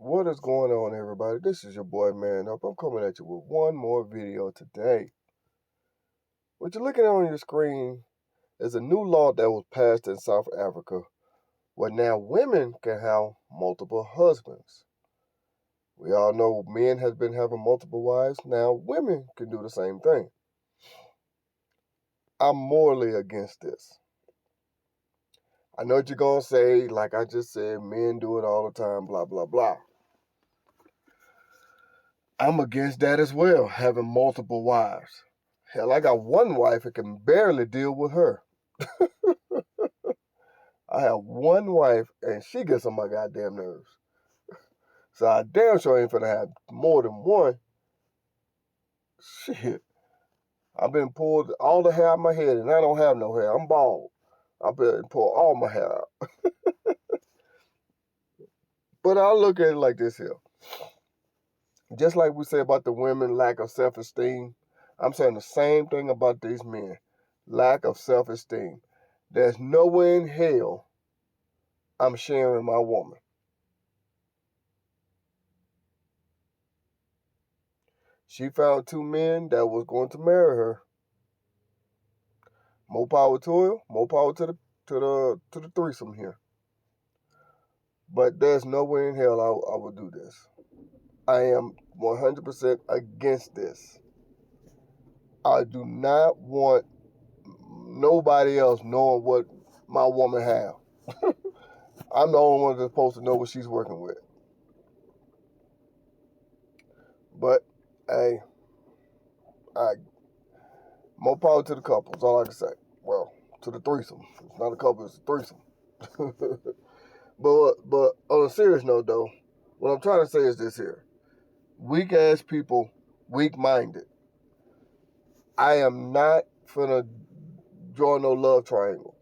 What is going on, everybody? This is your boy Man Up. I'm coming at you with one more video today. What you're looking at on your screen is a new law that was passed in South Africa where now women can have multiple husbands. We all know men have been having multiple wives. Now women can do the same thing. I'm morally against this. I know what you're going to say, like I just said, men do it all the time, blah, blah, blah. I'm against that as well, having multiple wives. Hell, I got one wife and can barely deal with her. I have one wife and she gets on my goddamn nerves. So I damn sure ain't finna have more than one. Shit. I've been pulled all the hair out of my head and I don't have no hair. I'm bald. I've been pulled all my hair out. But I look at it like this here. Just like we say about the women lack of self-esteem, I'm saying the same thing about these men. Lack of self-esteem. There's nowhere in hell I'm sharing my woman. She found two men that was going to marry her. More power to her, more power to the threesome here. But there's no way in hell I would do this. I am 100% against this. I do not want nobody else knowing what my woman have. I'm the only one that's supposed to know what she's working with. But hey, more power to the couple. That's all I can say. Well, to the threesome. It's not a couple, it's a threesome. but on a serious note, though, what I'm trying to say is this here: weak ass people, weak minded. I am not finna draw no love triangle.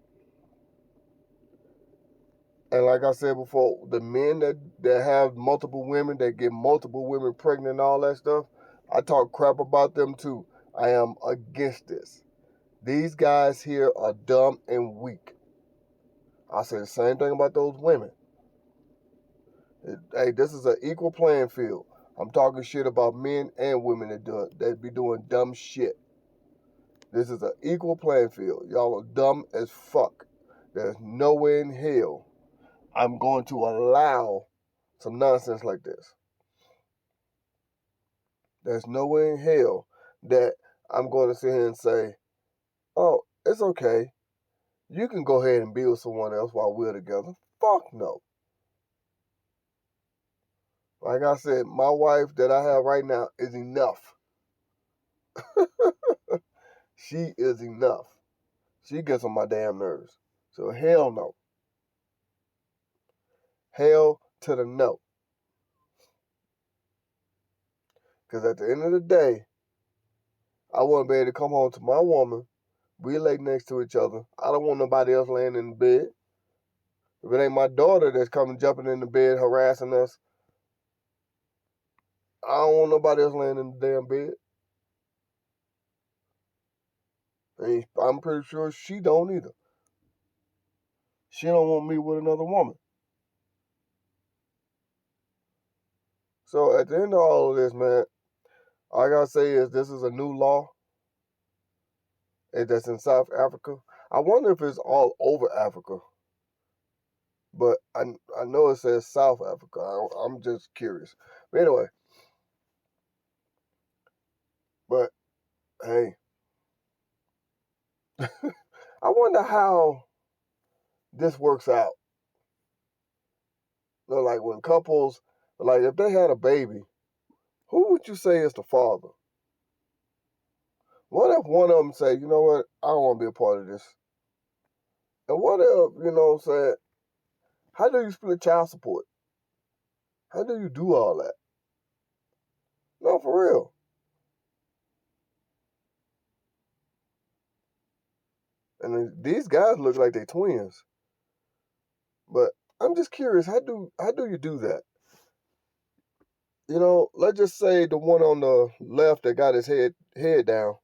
And like I said before, the men that have multiple women, that get multiple women pregnant and all that stuff, I talk crap about them too. I am against this. These guys here are dumb and weak. I say the same thing about those women. Hey, this is an equal playing field. I'm talking shit about men and women that be doing dumb shit. This is an equal playing field. Y'all are dumb as fuck. There's no way in hell I'm going to allow some nonsense like this. There's no way in hell that I'm going to sit here and say, oh, it's okay. You can go ahead and be with someone else while we're together. Fuck no. Like I said, my wife that I have right now is enough. She is enough. She gets on my damn nerves. So hell no. Hell to the no. Because at the end of the day, I want to be able to come home to my woman. We lay next to each other. I don't want nobody else laying in the bed. If it ain't my daughter that's coming jumping in the bed harassing us, I don't want nobody else laying in the damn bed. And I'm pretty sure she don't either. She don't want me with another woman. So at the end of all of this, man, all I gotta say is this is a new law that's in South Africa. I wonder if it's all over Africa. But I know it says South Africa. I'm just curious. But anyway, but hey, I wonder how this works out. You know, like when couples, like if they had a baby, who would you say is the father? What if one of them say, you know what, I don't want to be a part of this? And what if, you know what I'm saying, how do you split child support? How do you do all that? No, for real. And these guys look like they twins. But I'm just curious, how do you do that? You know, let's just say the one on the left that got his head down,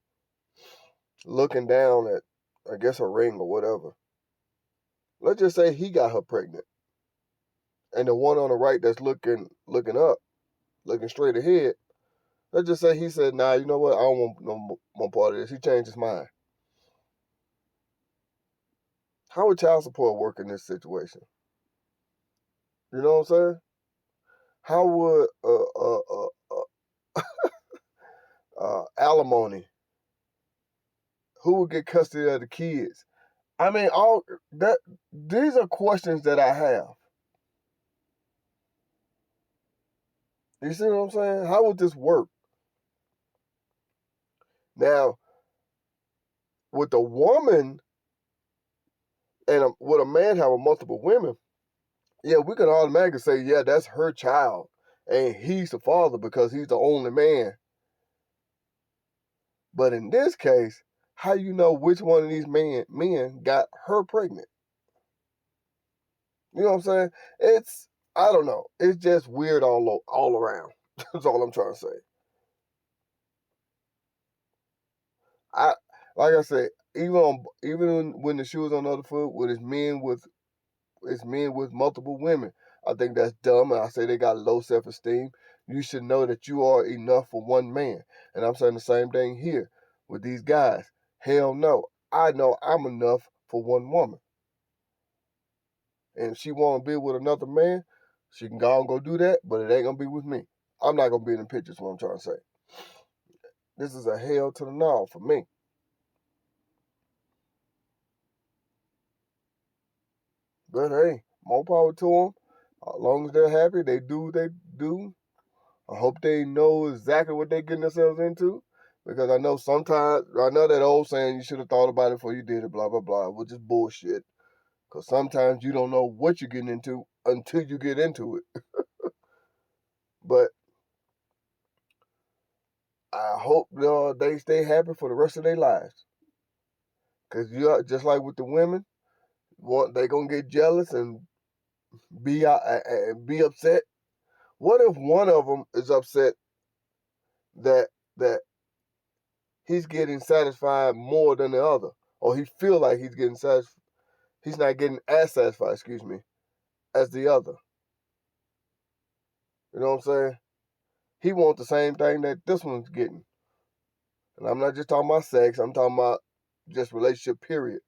looking down at, I guess, a ring or whatever. Let's just say he got her pregnant. and the one on the right that's looking up, looking straight ahead, let's just say he said, nah, you know what, I don't want no more part of this. He changed his mind. How would child support work in this situation? You know what I'm saying? How would alimony? Who would get custody of the kids? I mean, these are questions that I have. You see what I'm saying? How would this work? Now, with a woman and with a man having multiple women, yeah, we can automatically say, yeah, that's her child, and he's the father because he's the only man. But in this case, how you know which one of these men got her pregnant? You know what I'm saying? I don't know. It's just weird all around. That's all I'm trying to say. Like I said, even when the shoe was on the other foot, with it's men with multiple women, I think that's dumb. And I say they got low self-esteem. You should know that you are enough for one man. And I'm saying the same thing here with these guys. Hell no. I know I'm enough for one woman. And if she want to be with another man, she can go and go do that, but it ain't going to be with me. I'm not going to be in the pictures, what I'm trying to say. This is a hell to the no for me. But hey, more power to them. As long as they're happy, they do what they do. I hope they know exactly what they're getting themselves into. Because I know that old saying, you should have thought about it before you did it, blah, blah, blah, which is bullshit. Because sometimes you don't know what you're getting into until you get into it. But I hope they stay happy for the rest of their lives. Because just like with the women, they going to get jealous and be upset. What if one of them is upset that he's getting satisfied more than the other, or he feel like he's not getting as satisfied, as the other? You know what I'm saying? He wants the same thing that this one's getting. And I'm not just talking about sex, I'm talking about just relationship, period.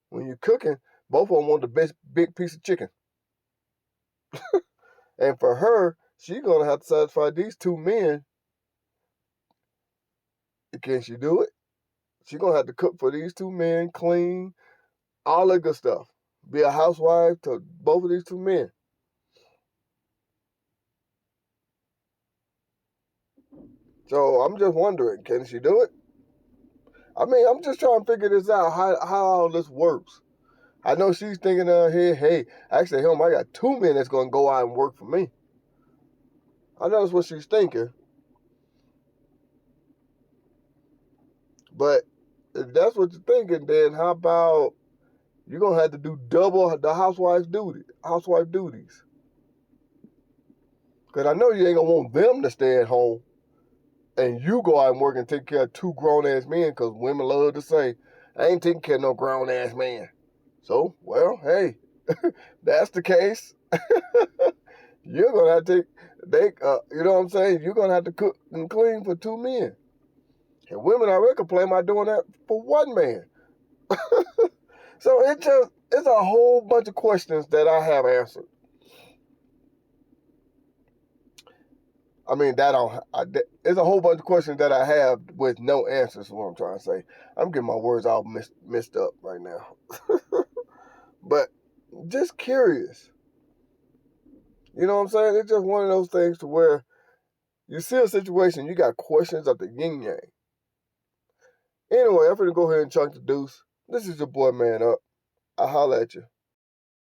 When you're cooking, both of them want the best big piece of chicken. And for her, she's going to have to satisfy these two men. Can she do it? She's going to have to cook for these two men, clean, all that good stuff. Be a housewife to both of these two men. So I'm just wondering, can she do it? I mean, I'm just trying to figure this out, how all this works. I know she's thinking here, hey, actually, I got two men that's going to go out and work for me. I know that's what she's thinking. But if that's what you're thinking, then how about you're going to have to do double the housewife duties? Because I know you ain't going to want them to stay at home and you go out and work and take care of two grown-ass men, because women love to say, I ain't taking care of no grown-ass man. So, well, hey, that's the case. You're going to have to you know what I'm saying? You're going to have to cook and clean for two men. And women already complain about doing that for one man. So it's a whole bunch of questions that I have answered. I mean, it's a whole bunch of questions that I have with no answers, is what I'm trying to say. I'm getting my words all messed up right now. But just curious. You know what I'm saying? It's just one of those things to where you see a situation, you got questions of the yin yang. Anyway, I'm finna go ahead and chunk the deuce. This is your boy, Man Up. I'll holler at you.